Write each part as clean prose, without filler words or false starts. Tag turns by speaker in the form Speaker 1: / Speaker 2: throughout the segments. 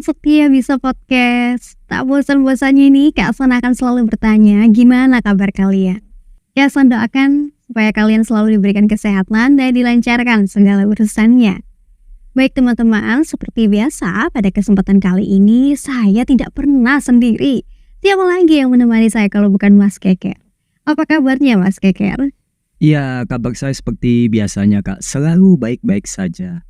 Speaker 1: setia Bisa Podcast. Tak bosan-bosannya nih, Kak Son akan selalu bertanya, gimana kabar kalian? Kak Son doakan supaya kalian selalu diberikan kesehatan dan dilancarkan segala urusannya. Baik teman-teman, seperti biasa pada kesempatan kali ini saya tidak pernah sendiri. Siapa lagi yang menemani saya kalau bukan Mas Keker? Apa kabarnya Mas Keker?
Speaker 2: Iya, kabar saya seperti biasanya Kak, selalu baik-baik saja.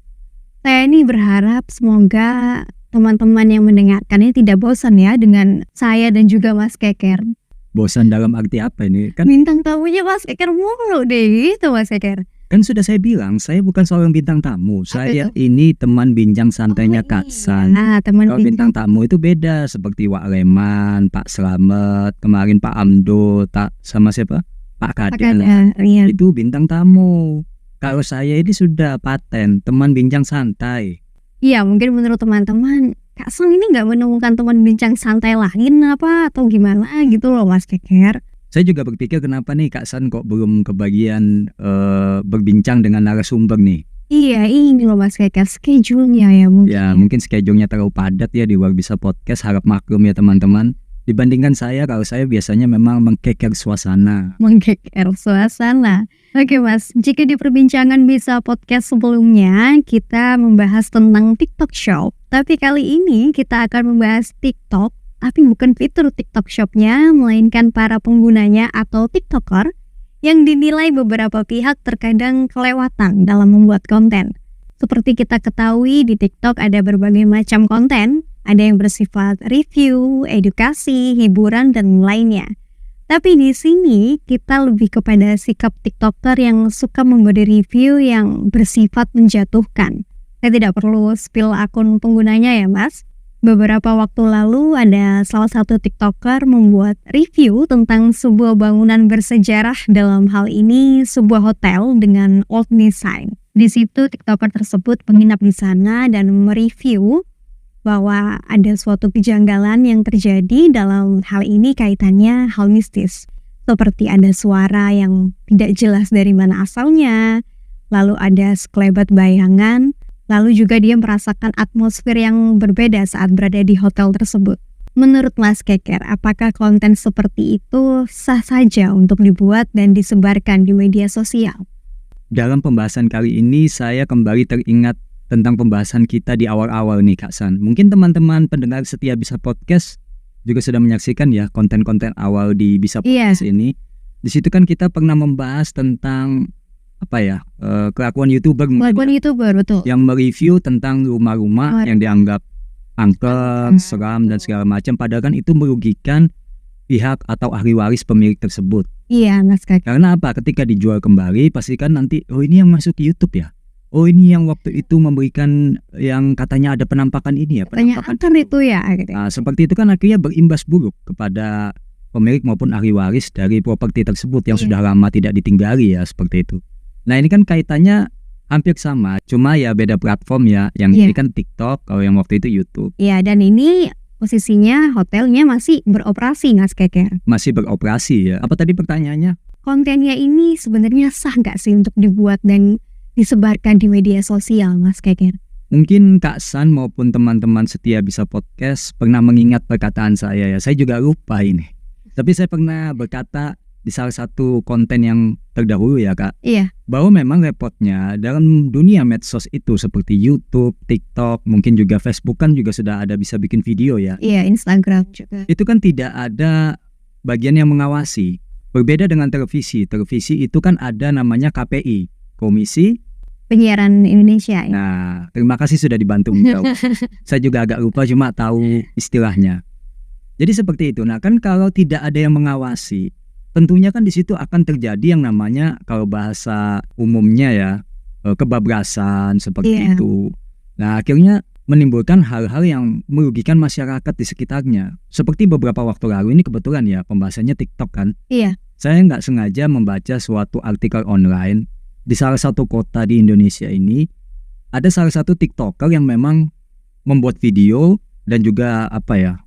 Speaker 1: Saya ini berharap semoga teman-teman yang mendengarkan ini tidak bosan ya dengan saya dan juga Mas Keker.
Speaker 2: Bosan dalam arti apa ini? Kan
Speaker 1: Bintang tamunya Mas Keker mulu deh gitu Mas Keker.
Speaker 2: sudah saya bilang, saya bukan seorang bintang tamu. Saya
Speaker 1: itu?
Speaker 2: ini teman bincang santainya Kak San.
Speaker 1: Nah, teman
Speaker 2: Kalau bintang tamu itu beda, seperti Wak Leman, Pak Slamet, kemarin Pak Amdo, sama siapa? Pak Kadel.
Speaker 1: Iya.
Speaker 2: Itu bintang tamu. Kalau saya ini sudah paten, teman bincang santai.
Speaker 1: Iya, mungkin menurut teman-teman Kak Son ini nggak menemukan teman bincang santai lain apa atau gimana gitu loh Mas Keker.
Speaker 2: Saya juga berpikir kenapa nih Kak San kok belum kebagian berbincang dengan narasumber nih.
Speaker 1: Iya, ini loh Mas Keker, schedule-nya ya mungkin.
Speaker 2: Ya mungkin schedule-nya terlalu padat ya di luar Bisa Podcast, harap maklum ya teman-teman. Dibandingkan saya, kalau saya biasanya memang mengkeker suasana.
Speaker 1: Menggeger suasana. Oke Mas, jika di perbincangan Bisa Podcast sebelumnya kita membahas tentang TikTok Shop, tapi kali ini kita akan membahas TikTok, tapi bukan fitur TikTok Shop-nya, melainkan para penggunanya atau TikToker yang dinilai beberapa pihak terkadang kelewatan dalam membuat konten. Seperti kita ketahui di TikTok ada berbagai macam konten, ada yang bersifat review, edukasi, hiburan, dan lainnya. Tapi di sini kita lebih kepada sikap TikToker yang suka memberi review yang bersifat menjatuhkan. Saya tidak perlu spill akun penggunanya ya Mas. Beberapa waktu lalu ada salah satu TikToker membuat review tentang sebuah bangunan bersejarah, dalam hal ini sebuah hotel dengan old design. Di situ TikToker tersebut menginap di sana dan mereview bahwa ada suatu kejanggalan yang terjadi, dalam hal ini kaitannya hal mistis. Seperti ada suara yang tidak jelas dari mana asalnya, lalu ada sekelebat bayangan, lalu juga dia merasakan atmosfer yang berbeda saat berada di hotel tersebut. Menurut Mas Keker, apakah konten seperti itu sah saja untuk dibuat dan disebarkan di media sosial?
Speaker 2: Dalam pembahasan kali ini saya kembali teringat tentang pembahasan kita di awal-awal nih Kak San. Mungkin teman-teman pendengar setia Bisa Podcast juga sudah menyaksikan ya konten-konten awal di Bisa Podcast ini. Di situ kan kita pernah membahas tentang kelakuan YouTuber
Speaker 1: Betul.
Speaker 2: yang mereview tentang rumah-rumah yang dianggap angker, seram dan segala macam, padahal kan itu merugikan pihak atau ahli waris pemilik tersebut.
Speaker 1: Iya Mas Keker.
Speaker 2: Karena apa? Ketika dijual kembali pastikan nanti ini yang masuk ke YouTube ya. Ini yang waktu itu memberikan yang katanya ada penampakan ini ya.
Speaker 1: Penampakan itu ya. Gitu.
Speaker 2: Nah, seperti itu kan akhirnya berimbas buruk kepada pemilik maupun ahli waris dari properti tersebut yang sudah lama tidak ditinggali ya, seperti itu. Nah ini kan kaitannya hampir sama, cuma ya beda platform ya. Yang ini kan TikTok, kalau yang waktu itu YouTube.
Speaker 1: Iya, dan ini posisinya hotelnya masih beroperasi Mas Keker.
Speaker 2: Masih beroperasi ya. Apa tadi pertanyaannya?
Speaker 1: Kontennya ini sebenarnya sah nggak sih untuk dibuat dan disebarkan di media sosial Mas Keker?
Speaker 2: Mungkin Kak San maupun teman-teman setia Bisa Podcast pernah mengingat perkataan saya ya. Saya juga lupa ini. Tapi saya pernah berkata di salah satu konten yang terdahulu ya Kak.
Speaker 1: Iya.
Speaker 2: Bahwa memang repotnya dalam dunia medsos itu seperti YouTube, TikTok, mungkin juga Facebook kan juga sudah ada bisa bikin video ya.
Speaker 1: Iya, Instagram juga.
Speaker 2: Itu kan tidak ada bagian yang mengawasi. Berbeda dengan televisi. Televisi itu kan ada namanya KPI, Komisi
Speaker 1: Penyiaran Indonesia ya.
Speaker 2: Nah, terima kasih sudah dibantu tahu. Saya juga agak lupa, cuma tahu istilahnya. Jadi seperti itu. Nah, kan kalau tidak ada yang mengawasi, tentunya kan di situ akan terjadi yang namanya kalau bahasa umumnya ya kebablasan seperti itu. Nah, akhirnya menimbulkan hal-hal yang merugikan masyarakat di sekitarnya. Seperti beberapa waktu lalu ini kebetulan ya pembahasannya TikTok kan.
Speaker 1: Iya.
Speaker 2: Saya nggak sengaja membaca suatu artikel online. Di salah satu kota di Indonesia ini ada salah satu TikToker yang memang membuat video dan juga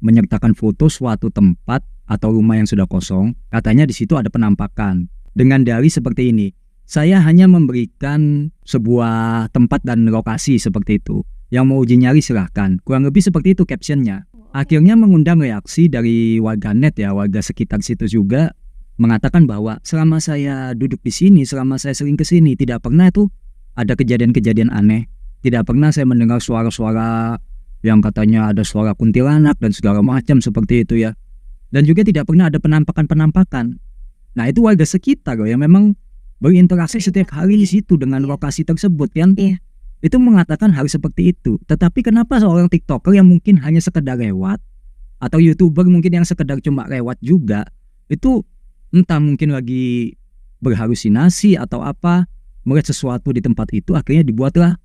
Speaker 2: menyertakan foto suatu tempat atau rumah yang sudah kosong. Katanya di situ ada penampakan. Dengan dalih seperti ini, saya hanya memberikan sebuah tempat dan lokasi seperti itu. Yang mau uji nyali silahkan. Kurang lebih seperti itu captionnya. Akhirnya mengundang reaksi dari warganet ya, warga sekitar situ juga mengatakan bahwa selama saya duduk di sini, selama saya sering ke sini, tidak pernah tuh ada kejadian-kejadian aneh. Tidak pernah saya mendengar suara-suara yang katanya ada suara kuntilanak dan segala macam seperti itu ya. Dan juga tidak pernah ada penampakan-penampakan. Nah itu warga sekitar yang memang berinteraksi setiap hari di situ dengan lokasi tersebut kan.
Speaker 1: Iya.
Speaker 2: Itu mengatakan hal seperti itu. Tetapi kenapa seorang TikToker yang mungkin hanya sekedar lewat, atau YouTuber mungkin yang sekedar cuma lewat juga, itu entah mungkin lagi berhalusinasi atau apa, melihat sesuatu di tempat itu, akhirnya dibuatlah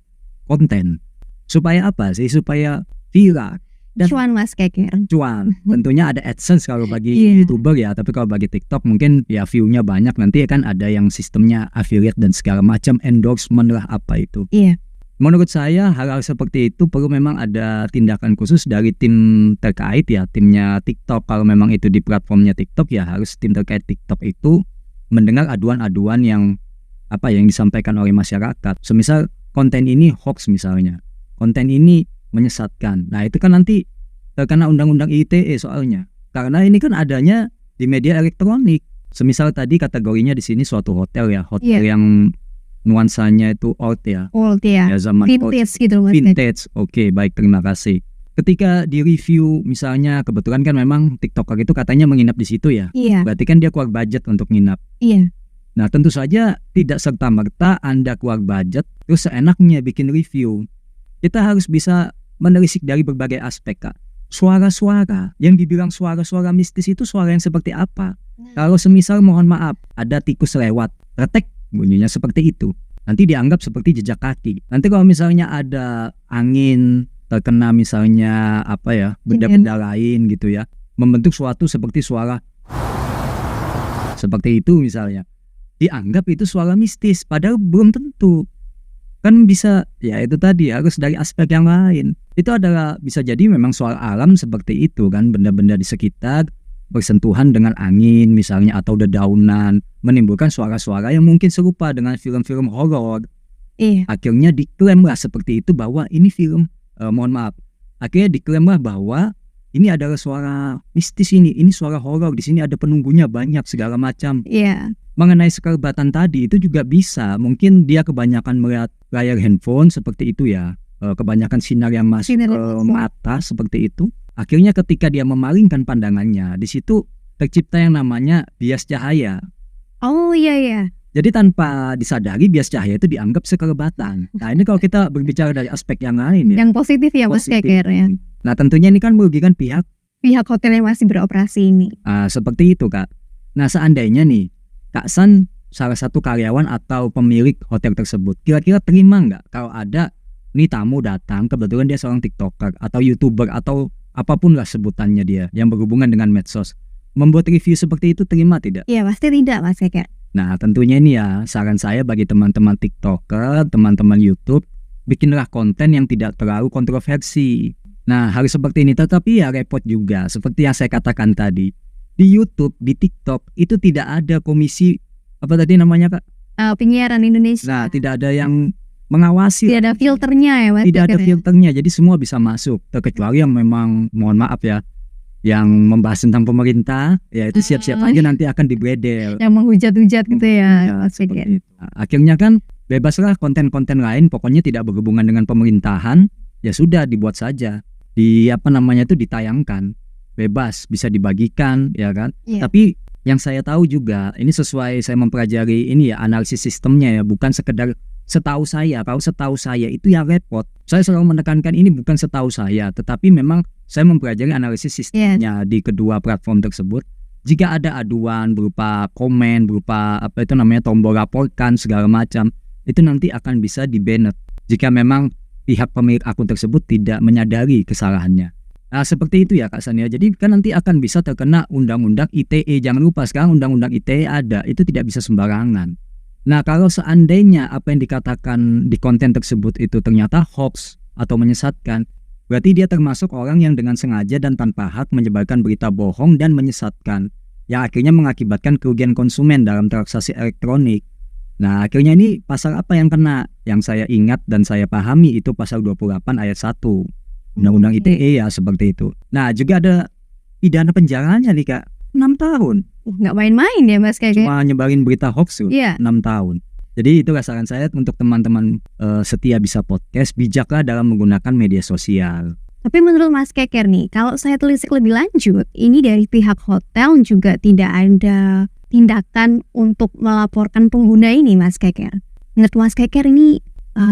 Speaker 2: konten. Supaya apa sih? Supaya viral. Dan
Speaker 1: Cuan Mas Keker.
Speaker 2: cuan. Tentunya ada AdSense kalau bagi
Speaker 1: Iya.
Speaker 2: YouTuber ya, tapi kalau bagi TikTok mungkin ya view-nya banyak, nanti kan ada yang sistemnya affiliate dan segala macam, endorsement lah apa itu.
Speaker 1: Iya.
Speaker 2: Menurut saya hal-hal seperti itu perlu memang ada tindakan khusus dari tim terkait ya, timnya TikTok. Kalau memang itu di platformnya TikTok ya harus tim terkait TikTok itu mendengar aduan-aduan yang disampaikan oleh masyarakat. Semisal konten ini hoax misalnya, konten ini menyesatkan. Nah itu kan nanti terkena undang-undang ITE soalnya. Karena ini kan adanya di media elektronik. Semisal tadi kategorinya di sini suatu hotel ya, hotel yang nuansanya itu old ya.
Speaker 1: Old ya.
Speaker 2: Zaman
Speaker 1: Vintage
Speaker 2: old.
Speaker 1: gitu Mas.
Speaker 2: Vintage. Oke, baik, terima kasih. Ketika di review misalnya kebetulan kan memang TikToker itu katanya menginap di situ ya.
Speaker 1: Iya.
Speaker 2: Berarti kan dia keluar budget untuk nginap.
Speaker 1: Iya.
Speaker 2: Nah, tentu saja tidak serta-merta Anda keluar budget terus seenaknya bikin review. Kita harus bisa menelisik dari berbagai aspek, Kak. Suara-suara yang dibilang suara-suara mistis itu suara yang seperti apa? Kalau semisal mohon maaf ada tikus lewat, retek bunyinya seperti itu, nanti dianggap seperti jejak kaki. Nanti kalau misalnya ada angin terkena misalnya benda-benda lain gitu ya, membentuk suatu seperti suara seperti itu misalnya, dianggap itu suara mistis, padahal belum tentu. Kan bisa ya, itu tadi harus dari aspek yang lain. Itu adalah bisa jadi memang soal alam seperti itu kan, benda-benda di sekitar bersentuhan dengan angin misalnya atau dedaunan menimbulkan suara-suara yang mungkin serupa dengan film-film horor.
Speaker 1: Iya.
Speaker 2: Akhirnya diklaimlah seperti itu bahwa ini film akhirnya diklaimlah bahwa ini adalah suara mistis, ini suara horor, di sini ada penunggunya banyak segala macam.
Speaker 1: Iya.
Speaker 2: Mengenai sekerbatan tadi itu juga bisa, mungkin dia kebanyakan melihat layar handphone seperti itu ya, kebanyakan sinar yang masuk ke mata seperti itu. Akhirnya ketika dia memalingkan pandangannya, di situ tercipta yang namanya bias cahaya.
Speaker 1: Oh iya.
Speaker 2: Jadi tanpa disadari bias cahaya itu dianggap sekerbatan. Nah ini kalau kita berbicara dari aspek yang lain ya.
Speaker 1: Yang positif ya Mas Keker ya.
Speaker 2: Nah tentunya ini kan merugikan pihak
Speaker 1: hotel yang masih beroperasi ini.
Speaker 2: Seperti itu Kak. Nah seandainya nih Kak San salah satu karyawan atau pemilik hotel tersebut, kira-kira terima nggak kalau ada nih tamu datang, kebetulan dia seorang TikToker atau YouTuber atau apapun lah sebutannya dia yang berhubungan dengan medsos, membuat review seperti itu, terima tidak?
Speaker 1: Iya pasti tidak Mas Keker.
Speaker 2: Nah tentunya ini ya saran saya bagi teman-teman TikToker, teman-teman YouTube, bikinlah konten yang tidak terlalu kontroversi. Nah harus seperti ini, tetapi ya repot juga seperti yang saya katakan tadi. Di YouTube, di TikTok itu tidak ada komisi apa tadi namanya Kak?
Speaker 1: Penyiaran Indonesia.
Speaker 2: Nah tidak ada yang mengawasi.
Speaker 1: Tidak ada filternya ya Mas.
Speaker 2: Tidak ada filternya, jadi semua bisa masuk. Terkecuali yang memang mohon maaf ya, yang membahas tentang pemerintah, ya itu siap-siap aja nanti akan dibredel.
Speaker 1: Yang menghujat-hujat gitu ya Mas Keker.
Speaker 2: Akhirnya kan bebaslah konten-konten lain, pokoknya tidak berhubungan dengan pemerintahan, ya sudah dibuat saja. Ditayangkan. Bebas, bisa dibagikan ya kan. Tapi yang saya tahu juga, ini sesuai saya mempelajari ini ya, analisis sistemnya ya, bukan sekedar setahu saya. Kalau setahu saya itu yang repot. Saya selalu menekankan ini bukan setahu saya, tetapi memang saya mempelajari analisis sistemnya di kedua platform tersebut. Jika ada aduan berupa komen, berupa tombol laporkan segala macam, itu nanti akan bisa di-banned jika memang pihak pemilik akun tersebut tidak menyadari kesalahannya. Nah seperti itu ya Kak Sania. Jadi kan nanti akan bisa terkena undang-undang ITE. Jangan lupa sekarang undang-undang ITE ada, itu tidak bisa sembarangan. Nah kalau seandainya apa yang dikatakan di konten tersebut itu ternyata hoax atau menyesatkan, berarti dia termasuk orang yang dengan sengaja dan tanpa hak menyebarkan berita bohong dan menyesatkan, yang akhirnya mengakibatkan kerugian konsumen dalam transaksi elektronik. Nah, akhirnya ini pasal apa yang kena? Yang saya ingat dan saya pahami itu pasal 28 ayat 1 Undang-Undang
Speaker 1: Oke.
Speaker 2: ITE ya, seperti itu. Nah, juga ada pidana penjaranya nih Kak, 6 tahun.
Speaker 1: Nggak main-main ya Mas Keker.
Speaker 2: Cuma nyebarin berita hoax tuh,
Speaker 1: Iya.
Speaker 2: 6 tahun. Jadi itu saran saya untuk teman-teman setia Bisa Podcast, bijaklah dalam menggunakan media sosial.
Speaker 1: Tapi menurut Mas Keker nih, kalau saya telisik lebih lanjut, ini dari pihak hotel juga tidak ada tindakan untuk melaporkan pengguna ini Mas Keker. Menurut Mas Keker ini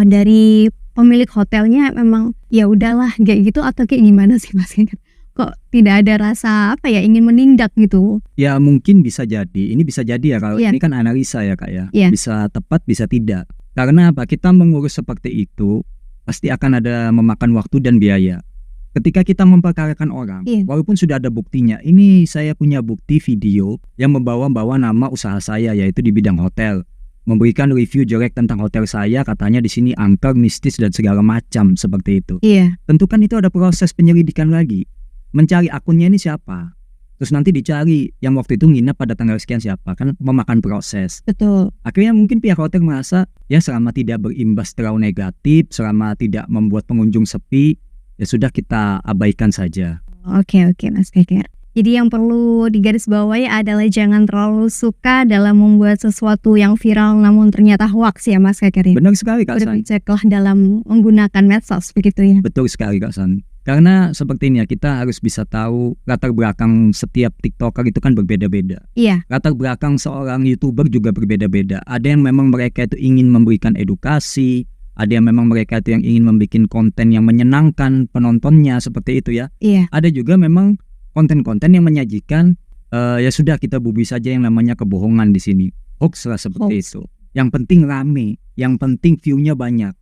Speaker 1: dari pemilik hotelnya memang ya udahlah kayak gitu atau kayak gimana sih Mas Keker? Kok tidak ada rasa ingin menindak gitu?
Speaker 2: Ya mungkin bisa jadi, ini bisa jadi ya kalau
Speaker 1: Iya.
Speaker 2: ini kan analisa ya Kak ya.
Speaker 1: Iya.
Speaker 2: Bisa tepat, bisa tidak. Karena apa? Kita mengurus seperti itu pasti akan ada memakan waktu dan biaya. Ketika kita memperkarakan orang,
Speaker 1: Iya.
Speaker 2: walaupun sudah ada buktinya, ini saya punya bukti video yang membawa-bawa nama usaha saya, yaitu di bidang hotel, memberikan review jelek tentang hotel saya, katanya di sini angker, mistis dan segala macam seperti itu.
Speaker 1: Iya.
Speaker 2: Tentu kan itu ada proses penyelidikan lagi, mencari akunnya ini siapa, terus nanti dicari yang waktu itu nginep pada tanggal sekian siapa, kan memakan proses.
Speaker 1: Betul.
Speaker 2: Akhirnya mungkin pihak hotel merasa ya selama tidak berimbas terlalu negatif, selama tidak membuat pengunjung sepi, ya sudah kita abaikan saja.
Speaker 1: Oke Mas Keker. Jadi yang perlu digarisbawahi adalah jangan terlalu suka dalam membuat sesuatu yang viral namun ternyata hoax ya Mas Keker.
Speaker 2: Benar sekali Kak San.
Speaker 1: Berbijaklah dalam menggunakan medsos begitu ya.
Speaker 2: Betul sekali Kak San. Karena seperti ini ya, kita harus bisa tahu latar belakang setiap TikToker itu kan berbeda-beda.
Speaker 1: Iya.
Speaker 2: Latar belakang seorang YouTuber juga berbeda-beda. Ada yang memang mereka itu ingin memberikan edukasi, ada yang memang mereka itu yang ingin membuat konten yang menyenangkan penontonnya seperti itu ya.
Speaker 1: Iya.
Speaker 2: Ada juga memang konten-konten yang menyajikan ya sudah kita bubi saja yang namanya kebohongan di sini. Hoax lah seperti
Speaker 1: Hoax.
Speaker 2: itu. Yang penting rame, yang penting view-nya banyak.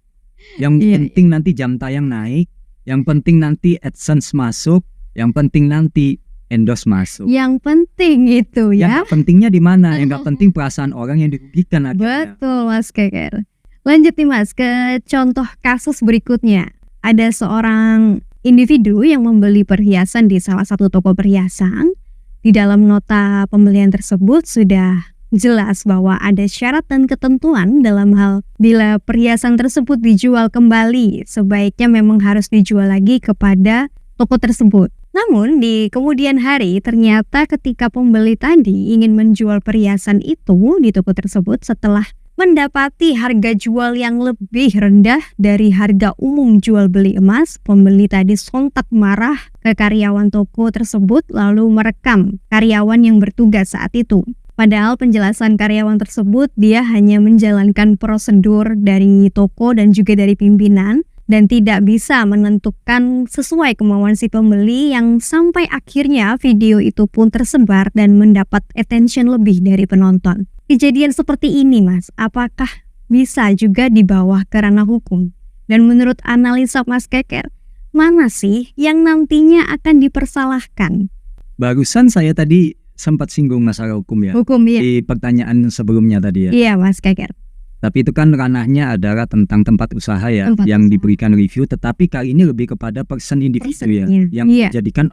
Speaker 2: Yang
Speaker 1: Iya,
Speaker 2: penting nanti jam tayang naik, yang penting nanti AdSense masuk, yang penting nanti endorse masuk.
Speaker 1: Yang penting itu
Speaker 2: Yang
Speaker 1: ya.
Speaker 2: nggak pentingnya di mana? Yang nggak penting perasaan orang yang dirugikan akhirnya.
Speaker 1: Betul Mas Keker. Lanjut nih Mas ke contoh kasus berikutnya. Ada seorang individu yang membeli perhiasan di salah satu toko perhiasan. Di dalam nota pembelian tersebut sudah jelas bahwa ada syarat dan ketentuan dalam hal bila perhiasan tersebut dijual kembali, sebaiknya memang harus dijual lagi kepada toko tersebut. Namun di kemudian hari ternyata ketika pembeli tadi ingin menjual perhiasan itu di toko tersebut setelah mendapati harga jual yang lebih rendah dari harga umum jual beli emas, pembeli tadi sontak marah ke karyawan toko tersebut lalu merekam karyawan yang bertugas saat itu. Padahal penjelasan karyawan tersebut dia hanya menjalankan prosedur dari toko dan juga dari pimpinan dan tidak bisa menentukan sesuai kemauan si pembeli yang sampai akhirnya video itu pun tersebar dan mendapat attention lebih dari penonton. Kejadian seperti ini Mas, apakah bisa juga dibawa ke ranah hukum? Dan menurut analisa Mas Keker, mana sih yang nantinya akan dipersalahkan?
Speaker 2: Barusan saya tadi sempat singgung masalah hukum ya.
Speaker 1: Hukum ya?
Speaker 2: Di pertanyaan sebelumnya tadi ya.
Speaker 1: Iya Mas Keker.
Speaker 2: Tapi itu kan ranahnya adalah tentang tempat usaha ya,
Speaker 1: Tempat
Speaker 2: yang
Speaker 1: usaha.
Speaker 2: diberikan review. Tetapi kali ini lebih kepada person individu ya,
Speaker 1: Personnya,
Speaker 2: yang
Speaker 1: iya.
Speaker 2: dijadikan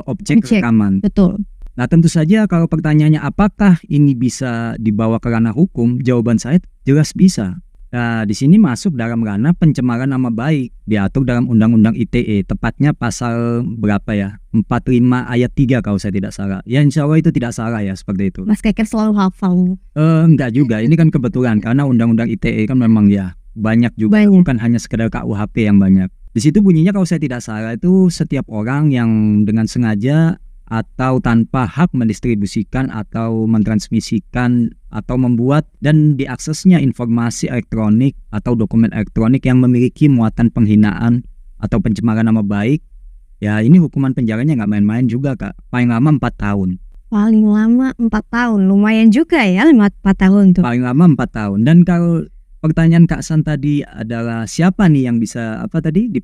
Speaker 2: objek
Speaker 1: Objek.
Speaker 2: rekaman.
Speaker 1: Betul.
Speaker 2: Nah tentu saja kalau pertanyaannya apakah ini bisa dibawa ke ranah hukum, jawaban saya jelas bisa. Nah di sini masuk dalam ranah pencemaran nama baik, diatur dalam Undang-Undang ITE, tepatnya pasal berapa ya, 45 ayat 3 kalau saya tidak salah. Ya insya Allah itu tidak salah ya, seperti itu.
Speaker 1: Mas Keker selalu hafal.
Speaker 2: Enggak juga, ini kan kebetulan karena Undang-Undang ITE kan memang ya banyak juga,
Speaker 1: Banyak.
Speaker 2: bukan hanya sekedar KUHP yang banyak. Di situ bunyinya kalau saya tidak salah itu setiap orang yang dengan sengaja atau tanpa hak mendistribusikan atau mentransmisikan atau membuat dan diaksesnya informasi elektronik atau dokumen elektronik yang memiliki muatan penghinaan atau pencemaran nama baik, ya ini hukuman penjaranya nggak main-main juga Kak, paling lama 4 tahun.
Speaker 1: Paling lama 4 tahun, lumayan juga ya 4 tahun tuh.
Speaker 2: Paling lama 4 tahun. Dan kalau pertanyaan Kak San tadi adalah siapa nih yang bisa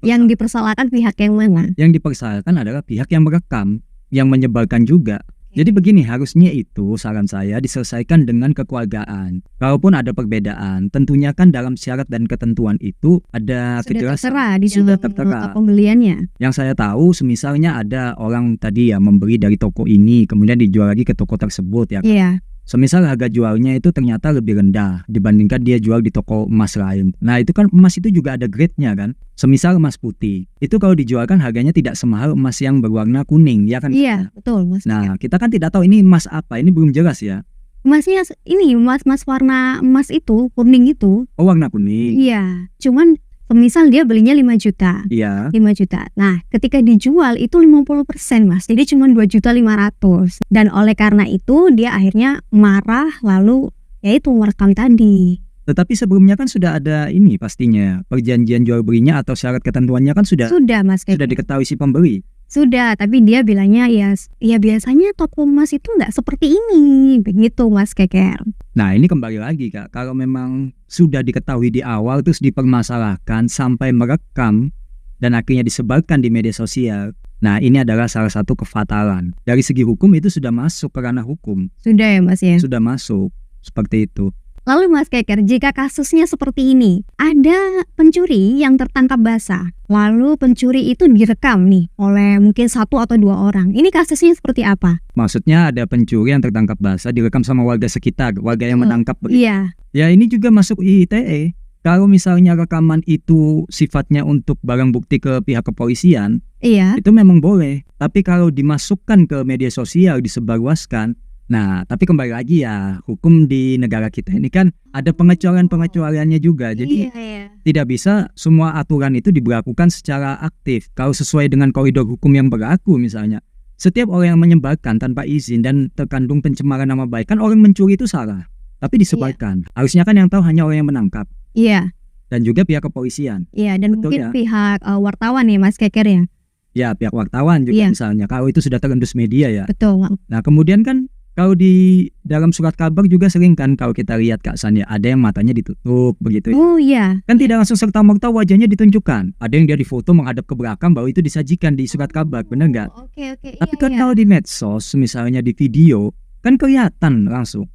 Speaker 1: Yang dipersalahkan pihak yang mana?
Speaker 2: Yang dipersalahkan adalah pihak yang merekam, yang menyebarkan juga. Jadi begini, harusnya itu saran saya diselesaikan dengan kekeluargaan. Kalaupun ada perbedaan, tentunya kan dalam syarat dan ketentuan itu ada
Speaker 1: Sudah
Speaker 2: kejelasan.
Speaker 1: tertera di
Speaker 2: Sudah
Speaker 1: dalam
Speaker 2: tertera.
Speaker 1: nota pembeliannya.
Speaker 2: Yang saya tahu semisalnya ada orang tadi ya membeli dari toko ini kemudian dijual lagi ke toko tersebut ya.
Speaker 1: Iya.
Speaker 2: Semisal harga jualnya itu ternyata lebih rendah dibandingkan dia jual di toko emas lain. Nah itu kan emas itu juga ada grade-nya kan. Semisal emas putih, itu kalau dijualkan harganya tidak semahal emas yang berwarna kuning, ya kan?
Speaker 1: Iya, betul Mas.
Speaker 2: Nah kita kan tidak tahu ini emas apa, ini belum jelas ya.
Speaker 1: Emasnya ini emas warna emas itu kuning itu.
Speaker 2: Oh warna kuning.
Speaker 1: Iya, cuman semisal dia belinya 5 juta.
Speaker 2: Iya.
Speaker 1: 5 juta. Nah, ketika dijual itu 50% Mas. Jadi cuma 2.500.000. Dan oleh karena itu dia akhirnya marah lalu yaitu merekam tadi.
Speaker 2: Tetapi sebelumnya kan sudah ada ini pastinya perjanjian jual belinya atau syarat ketentuannya kan sudah
Speaker 1: Mas
Speaker 2: sudah diketahui si pembeli.
Speaker 1: Sudah, tapi dia bilangnya ya biasanya toko emas itu nggak seperti ini, begitu Mas Keker.
Speaker 2: Nah ini kembali lagi Kak, kalau memang sudah diketahui di awal terus dipermasalahkan sampai merekam dan akhirnya disebarkan di media sosial. Nah ini adalah salah satu kefatalan. Dari segi hukum itu sudah masuk ke ranah hukum.
Speaker 1: Sudah ya Mas ya?
Speaker 2: Sudah masuk, seperti itu.
Speaker 1: Lalu Mas Keker, jika kasusnya seperti ini, ada pencuri yang tertangkap basah, lalu pencuri itu direkam nih oleh mungkin 1 atau 2 orang. Ini kasusnya seperti apa?
Speaker 2: Maksudnya ada pencuri yang tertangkap basah direkam sama warga sekitar, warga yang menangkap.
Speaker 1: Iya.
Speaker 2: Ya ini juga masuk IITE. Kalau misalnya rekaman itu sifatnya untuk barang bukti ke pihak kepolisian,
Speaker 1: iya,
Speaker 2: itu memang boleh. Tapi kalau dimasukkan ke media sosial, disebarluaskan, nah, tapi kembali lagi ya, hukum di negara kita ini kan ada pengecualian-pengecualiannya juga. Jadi tidak bisa semua aturan itu diberlakukan secara aktif. Kalau sesuai dengan koridor hukum yang berlaku misalnya, setiap orang yang menyebarkan tanpa izin dan terkandung pencemaran nama baik, kan orang mencuri itu salah, tapi disebarkan. Harusnya kan yang tahu hanya orang yang menangkap.
Speaker 1: Iya.
Speaker 2: Dan juga pihak kepolisian.
Speaker 1: Iya, dan
Speaker 2: betul,
Speaker 1: mungkin
Speaker 2: ya?
Speaker 1: Pihak wartawan ya Mas Keker ya.
Speaker 2: Ya, pihak wartawan juga misalnya. Kalau itu sudah terendus media ya.
Speaker 1: Betul.
Speaker 2: Nah, kemudian kan kalau di dalam surat kabar juga sering kan kalau kita lihat Kak San ya, ada yang matanya ditutup begitu ya.
Speaker 1: Oh iya.
Speaker 2: Kan tidak langsung serta-merta wajahnya ditunjukkan. Ada yang dia difoto menghadap ke belakang bahwa itu disajikan di surat kabar, benar nggak?
Speaker 1: Oke.
Speaker 2: Tapi kan kalau di medsos misalnya di video kan kelihatan langsung.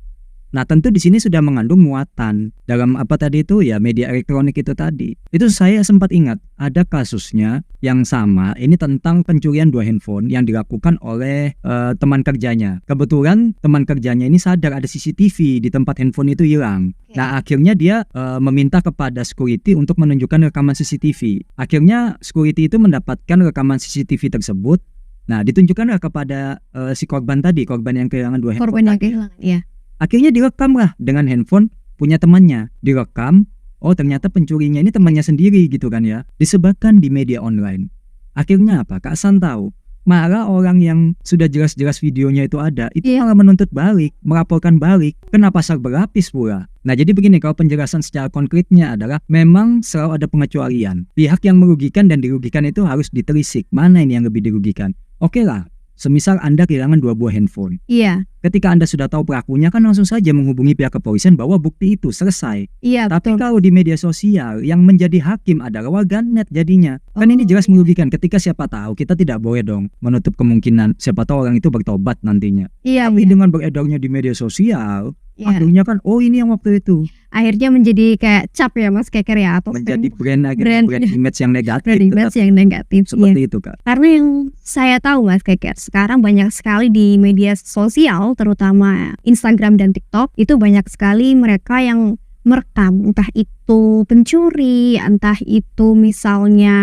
Speaker 2: Nah tentu di sini sudah mengandung muatan dalam apa tadi itu ya media elektronik itu tadi. Itu saya sempat ingat ada kasusnya yang sama. Ini tentang pencurian 2 handphone yang dilakukan oleh teman kerjanya. Kebetulan teman kerjanya ini sadar ada CCTV di tempat handphone itu hilang. Nah akhirnya dia meminta kepada security untuk menunjukkan rekaman CCTV. Akhirnya security itu mendapatkan rekaman CCTV tersebut. Nah ditunjukkanlah kepada si korban tadi, korban yang kehilangan 2 handphone.
Speaker 1: Korban yang kehilangan, iya.
Speaker 2: Akhirnya direkam lah dengan handphone punya temannya. Direkam, oh ternyata pencurinya ini temannya sendiri gitu kan ya. Disebarkan di media online. Akhirnya apa? Kak San tahu, malah orang yang sudah jelas-jelas videonya itu ada, itu malah menuntut balik, melaporkan balik, kena pasal berlapis pula. Nah jadi begini, kalau penjelasan secara konkretnya adalah memang selalu ada pengecualian. Pihak yang merugikan dan dirugikan itu harus ditelisik. Mana ini yang lebih dirugikan? Oke lah. Semisal Anda kehilangan 2 buah handphone.
Speaker 1: Iya.
Speaker 2: Ketika Anda sudah tahu pelakunya kan langsung saja menghubungi pihak kepolisian bahwa bukti itu selesai.
Speaker 1: Iya,
Speaker 2: tapi
Speaker 1: betul.
Speaker 2: kalau di media sosial yang menjadi hakim adalah warganet jadinya. Kan ini jelas merugikan. Ketika siapa tahu kita tidak boleh dong menutup kemungkinan siapa tahu orang itu bertobat nantinya.
Speaker 1: Iya.
Speaker 2: Tapi dengan beredarnya di media sosial, akhirnya kan oh ini yang waktu itu.
Speaker 1: Akhirnya menjadi kayak cap ya Mas Keker ya, atau
Speaker 2: menjadi brand image yang negatif.
Speaker 1: Brand image yang negatif.
Speaker 2: Seperti itu Kak.
Speaker 1: Karena yang saya tahu Mas Keker, sekarang banyak sekali di media sosial terutama Instagram dan TikTok itu banyak sekali mereka yang merekam, entah itu pencuri, entah itu misalnya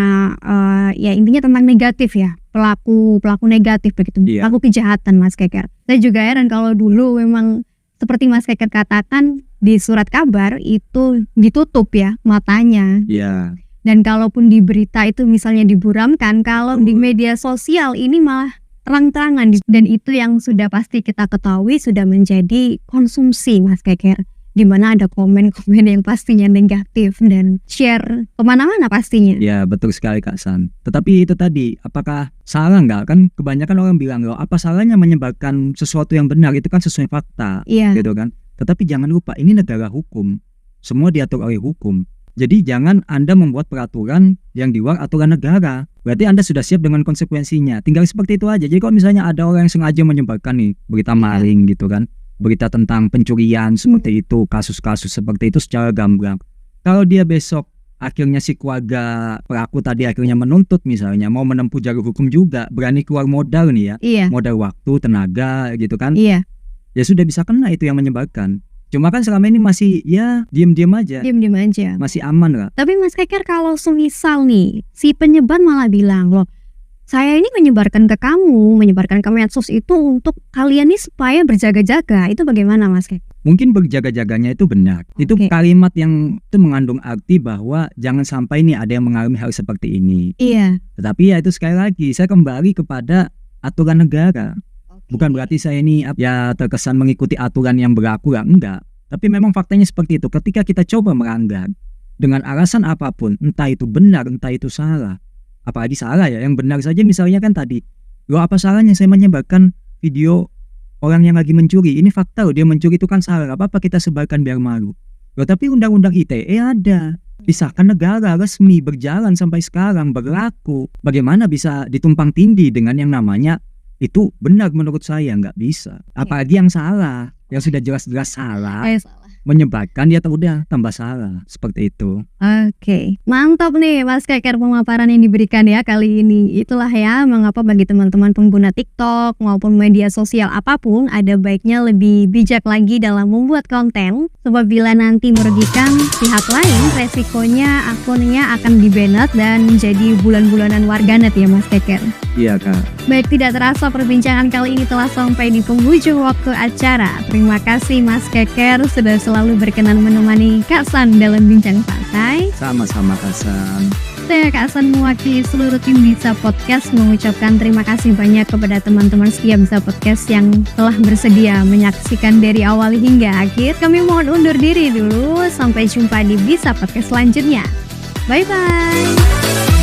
Speaker 1: ya intinya tentang negatif ya, pelaku negatif begitu, pelaku kejahatan Mas Keker. Saya juga heran kalau dulu memang seperti Mas Keker katakan di surat kabar itu ditutup ya matanya.
Speaker 2: Iya.
Speaker 1: Dan kalaupun di berita itu misalnya diburamkan, kalau di media sosial ini malah terang-terangan, dan itu yang sudah pasti kita ketahui sudah menjadi konsumsi Mas Keker, di mana ada komen-komen yang pastinya negatif dan share kemana-mana pastinya.
Speaker 2: Ya betul sekali Kak San. Tetapi itu tadi, apakah salah nggak? Kan kebanyakan orang bilang loh, apa salahnya menyebarkan sesuatu yang benar, itu kan sesuai fakta, gitu kan. Tetapi jangan lupa ini negara hukum, semua diatur oleh hukum. Jadi jangan Anda membuat peraturan yang di luar aturan negara. Berarti Anda sudah siap dengan konsekuensinya. Tinggal seperti itu aja. Jadi kalau misalnya ada orang yang sengaja menyebarkan nih berita maling gitu kan, berita tentang pencurian seperti itu, kasus-kasus seperti itu secara gamblang. Kalau dia besok akhirnya si keluarga pelaku tadi akhirnya menuntut misalnya, mau menempuh jalur hukum juga, berani keluar modal nih ya, modal waktu, tenaga gitu kan. ya sudah bisa kena itu yang menyebarkan. Cuma kan selama ini masih ya diam-diam aja,
Speaker 1: Diam-diam aja.
Speaker 2: masih aman lah.
Speaker 1: Tapi Mas Keker, kalau semisal nih si penyebar malah bilang, loh saya ini menyebarkan ke kamu, menyebarkan ke medsos itu untuk kalian nih supaya berjaga-jaga, itu bagaimana Mas Keker?
Speaker 2: Mungkin berjaga-jaganya itu benar. Itu
Speaker 1: Oke.
Speaker 2: kalimat yang itu mengandung arti bahwa jangan sampai nih ada yang mengalami hal seperti ini.
Speaker 1: Iya.
Speaker 2: Tetapi ya itu sekali lagi saya kembali kepada aturan negara. Bukan berarti saya ini ya terkesan mengikuti aturan yang berlaku lah, enggak. Tapi memang faktanya seperti itu. Ketika kita coba melanggar dengan alasan apapun, entah itu benar, entah itu salah. Apalagi salah ya, yang benar saja misalnya kan tadi, loh apa salahnya saya menyebarkan video orang yang lagi mencuri? Ini fakta loh, dia mencuri itu kan salah. Apa-apa kita sebarkan biar malu. Loh tapi undang-undang ITE ada. Disahkan negara, resmi, berjalan sampai sekarang, berlaku. Bagaimana bisa ditumpang tindih dengan yang namanya itu benar? Menurut saya nggak bisa. Apalagi yang salah, yang sudah jelas-jelas salah,
Speaker 1: Salah.
Speaker 2: menyebarkan dia udah tambah salah. Seperti itu.
Speaker 1: Oke, mantap nih Mas Keker pemaparan yang diberikan ya kali ini. Itulah ya mengapa bagi teman-teman pengguna TikTok maupun media sosial apapun ada baiknya lebih bijak lagi dalam membuat konten. Sebab bila nanti merugikan pihak lain, resikonya akunnya akan di-banned dan menjadi bulan-bulanan warganet ya Mas Keker.
Speaker 2: Iya Kak.
Speaker 1: Baik, tidak terasa perbincangan kali ini telah sampai di penghujung waktu acara. Terima kasih Mas Keker sudah selalu berkenan menemani Kak San dalam bincang santai.
Speaker 2: Sama-sama Kak San.
Speaker 1: Saya Kak San mewakili seluruh tim Bisa Podcast mengucapkan terima kasih banyak kepada teman-teman setia Bisa Podcast yang telah bersedia menyaksikan dari awal hingga akhir. Kami mohon undur diri dulu, sampai jumpa di Bisa Podcast selanjutnya. Bye-bye.